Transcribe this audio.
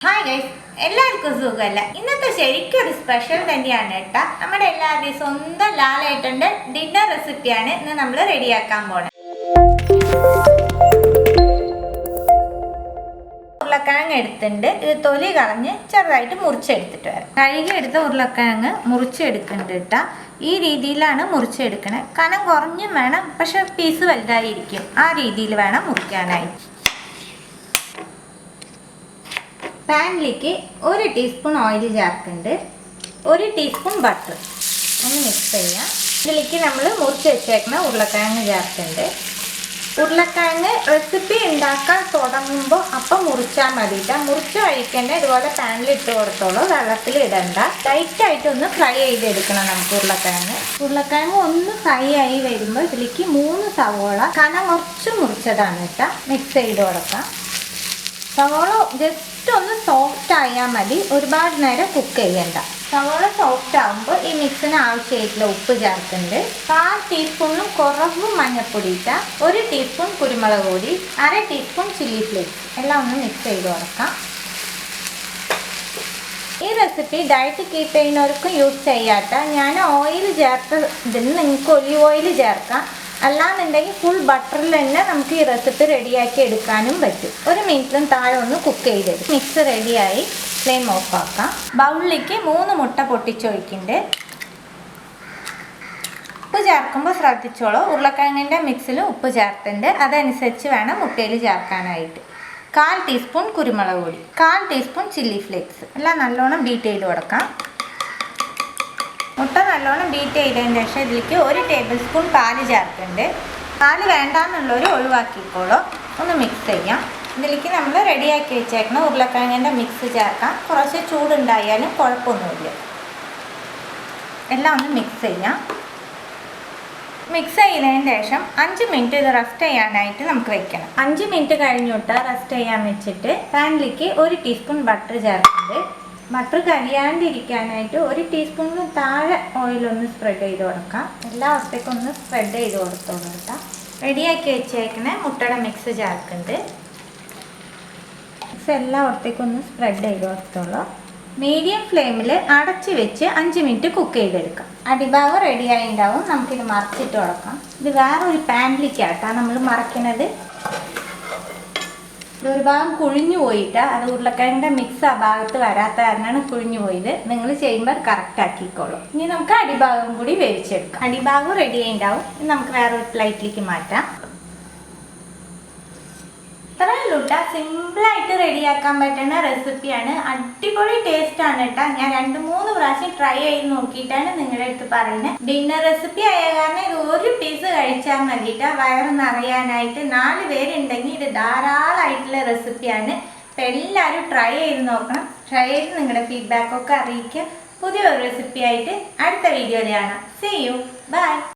Hi guys, എല്ലാവർക്കും സുഖമല്ല. ഇന്നത്തെ ശരിക്കും ഒരു സ്പെഷ്യൽ തന്നെയാണ് കേട്ടോ. നമ്മുടെ എല്ലാവരുടെയും സ്വന്തം ലാലേട്ടൻ്റെ ഡിന്നർ റെസിപ്പിയാണ് ഇന്ന് നമ്മൾ റെഡിയാക്കാൻ പോണത്. ഉരുളക്കിഴങ്ങ് എടുത്തിട്ടുണ്ട്. ഇത് തൊലി കളഞ്ഞ് ചെറുതായിട്ട് മുറിച്ചെടുത്തിട്ട് വരാം. കഴുകി എടുത്ത ഉരുളക്കിഴങ്ങ് മുറിച്ചെടുക്കുന്നുണ്ട് കേട്ടോ. ഈ രീതിയിലാണ് മുറിച്ചെടുക്കണേ. കനം കുറഞ്ഞും വേണം, പക്ഷെ പീസ് വലുതായിരിക്കും. ആ രീതിയിൽ വേണം മുറിക്കാനായി. പാനിലേക്ക് 1 ടീസ്പൂൺ ഓയിൽ ചേർക്കുന്നുണ്ട്, 1 ടീസ്പൂൺ ബട്ടർ. ഒന്ന് മിക്സ് ചെയ്യാം. ഇതിലേക്ക് നമ്മൾ മുറിച്ച് വെച്ചേക്കുന്ന ഉരുളക്കിഴങ്ങ് ചേർക്കുന്നുണ്ട്. ഉരുളക്കിഴങ്ങ് റെസിപ്പി ഉണ്ടാക്കാൻ തുടങ്ങുമ്പോൾ അപ്പം മുറിച്ചാൽ മതിയില്ല. മുറിച്ച് കഴിക്കേണ്ട ഇതുപോലെ പാനിലിട്ട് കൊടുത്തോളൂ, വെള്ളത്തിൽ ഇടണ്ട. ലൈറ്റായിട്ടൊന്ന് ഫ്രൈ ചെയ്തെടുക്കണം നമുക്ക് ഉരുളക്കിഴങ്ങ് ഒന്ന് ഫ്രൈ ആയി വരുമ്പോൾ ഇതിലേക്ക് 3 സവോള കനം കുറച്ച് മുറിച്ചതാണ് കേട്ടോ മിക്സ് ചെയ്ത് കൊടുക്കാം. സവോള ജസ്റ്റ് ഒന്ന് സോഫ്റ്റ് ആയാൽ മതി, ഒരുപാട് നേരം കുക്ക് ചെയ്യണ്ട. സവോള സോഫ്റ്റ് ആകുമ്പോൾ ഈ മിക്സിന് ആവശ്യമായിട്ടുള്ള ഉപ്പ് ചേർക്കുന്നുണ്ട്. 1/4 ടീസ്പൂണിനും കുറവ് മഞ്ഞൾപ്പൊടി ഇട്ട, 1 ടീസ്പൂൺ കുരുമുളക് പൊടി, 1/2 ടീസ്പൂൺ ചില്ലി ഫ്ലേക്സ് എല്ലാം ഒന്ന് മിക്സ് ചെയ്ത് കൊടുക്കാം. ഈ റെസിപ്പി ഡയറ്റ് കീപ്പ് ചെയ്യുന്നവർക്കും യൂസ് ചെയ്യാത്ത. ഞാൻ ഓയിൽ ചേർത്ത് ഇതിന് നിങ്ങൾക്ക് ഒലിവ് ഓയിൽ ചേർക്കാം, അല്ലാന്നുണ്ടെങ്കിൽ ഫുൾ ബട്ടറിൽ തന്നെ നമുക്ക് ഈ റെസിപ്പി റെഡിയാക്കി എടുക്കാനും പറ്റും. 1 മിനിറ്റിലും താഴെ ഒന്ന് കുക്ക് ചെയ്തെടുക്കും. മിക്സ് റെഡിയായി, ഫ്ലെയിം ഓഫ് ആക്കാം. ബൗളിലേക്ക് 3 മുട്ട പൊട്ടിച്ചൊഴിക്കുന്നുണ്ട്. ഉപ്പ് ചേർക്കുമ്പോൾ ശ്രദ്ധിച്ചോളൂ, ഉരുളക്കിഴങ്ങിൻ്റെ മിക്സിൽ ഉപ്പ് ചേർത്തിട്ടുണ്ട്, അതനുസരിച്ച് വേണം മുട്ടയിൽ ചേർക്കാനായിട്ട്. 1/4 ടീസ്പൂൺ കുരുമുളക് പൊടി, 1/4 ടീസ്പൂൺ ചില്ലി ഫ്ലേക്സ് എല്ലാം നല്ലോണം ബീറ്റ് ചെയ്ത് കൊടുക്കാം. മുട്ട നല്ലോണം ബീറ്റ് ചെയ്തതിന് ശേഷം ഇതിലേക്ക് 1 ടേബിൾ സ്പൂൺ പാല് ചേർക്കുന്നുണ്ട്. പാല് വേണ്ടാന്നുള്ളവർ ഒഴിവാക്കിക്കോളൂ. ഒന്ന് മിക്സ് ചെയ്യാം. ഇതിലേക്ക് നമ്മൾ റെഡിയാക്കി വെച്ചേക്കണം ഉരുളക്കിഴങ്ങിൻ്റെ മിക്സ് ചേർക്കാം. കുറച്ച് ചൂടുണ്ടായാലും കുഴപ്പമൊന്നുമില്ല. എല്ലാം ഒന്ന് മിക്സ് ചെയ്യാം. മിക്സ് ചെയ്തതിന് ശേഷം 5 മിനിറ്റ് ഇത് റെസ്റ്റ് ചെയ്യാനായിട്ട് നമുക്ക് വെക്കണം. 5 മിനിറ്റ് കഴിഞ്ഞിട്ട് റെസ്റ്റ് ചെയ്യാൻ വെച്ചിട്ട് പാനിലേക്ക് 1 ടീസ്പൂൺ ബട്ടർ ചേർക്കുന്നുണ്ട്. ബട്ടർ കരിയാണ്ടിരിക്കാനായിട്ട് 1 ടീസ്പൂണിന് താഴെ ഓയിലൊന്ന് സ്പ്രെഡ് ചെയ്ത് കൊടുക്കാം. എല്ലാവസ്ഥയ്ക്കും ഒന്ന് സ്പ്രെഡ് ചെയ്ത് കൊടുത്തോളൂ കേട്ടോ. റെഡിയാക്കി വെച്ചേക്കണേ മുട്ടയുടെ മിക്സ് ചേർക്കുന്നുണ്ട്. മിക്സ് എല്ലായിടത്തേക്കും ഒന്ന് സ്പ്രെഡ് ചെയ്ത് കൊടുത്തോളൂ. മീഡിയം ഫ്ലെയിമിൽ അടച്ച് വെച്ച് 5 മിനിറ്റ് കുക്ക് ചെയ്തെടുക്കാം. അടിഭാഗം റെഡിയായി ഉണ്ടാവും. നമുക്കിത് മറച്ചിട്ട് കൊടുക്കാം. ഇത് വേറൊരു പാനിലേക്കാട്ടാണ് നമ്മൾ മറക്കുന്നത്. ഇതൊരു ഭാഗം കുഴിഞ്ഞു പോയിട്ട് അത് ഉരുളക്കിഴങ്ങിൻ്റെ മിക്സ് ആ ഭാഗത്ത് വരാത്ത കാരണമാണ് കുഴിഞ്ഞു പോയത്. നിങ്ങൾ ചെയ്യുമ്പോൾ കറക്റ്റ് ആക്കിക്കോളൂ. ഇനി നമുക്ക് അടിഭാഗം കൂടി വേവിച്ചെടുക്കാം. അടിഭാഗം റെഡി ആയിട്ടുണ്ടാവും. നമുക്ക് വേറൊരു പ്ലേറ്റിലേക്ക് മാറ്റാം. ഇത്രയേ ഉള്ളൂ. സിമ്പിളായിട്ട് റെഡിയാക്കാൻ പറ്റുന്ന റെസിപ്പിയാണ്. അടിപൊളി ടേസ്റ്റാണ് കേട്ടോ. ഞാൻ 2-3 പ്രാവശ്യം ട്രൈ ചെയ്ത് നോക്കിയിട്ടാണ് നിങ്ങളുടെ അടുത്ത് പറയുന്നത്. ഡിന്നർ റെസിപ്പി ആയ കാരണം ഇത് 1 പീസ് കഴിച്ചാൽ മതിയിട്ടാ വയറ് നിറയാനായിട്ട്. 4 പേരുണ്ടെങ്കിൽ ഇത് ധാരാളമായിട്ടുള്ള റെസിപ്പിയാണ്. അപ്പം എല്ലാവരും ട്രൈ ചെയ്ത് നോക്കണം. ട്രൈ ചെയ്ത് നിങ്ങളുടെ ഫീഡ്ബാക്കൊക്കെ അറിയിക്കുക. പുതിയൊരു റെസിപ്പി ആയിട്ട് അടുത്ത വീഡിയോയിൽ കാണാം. See you. Bye.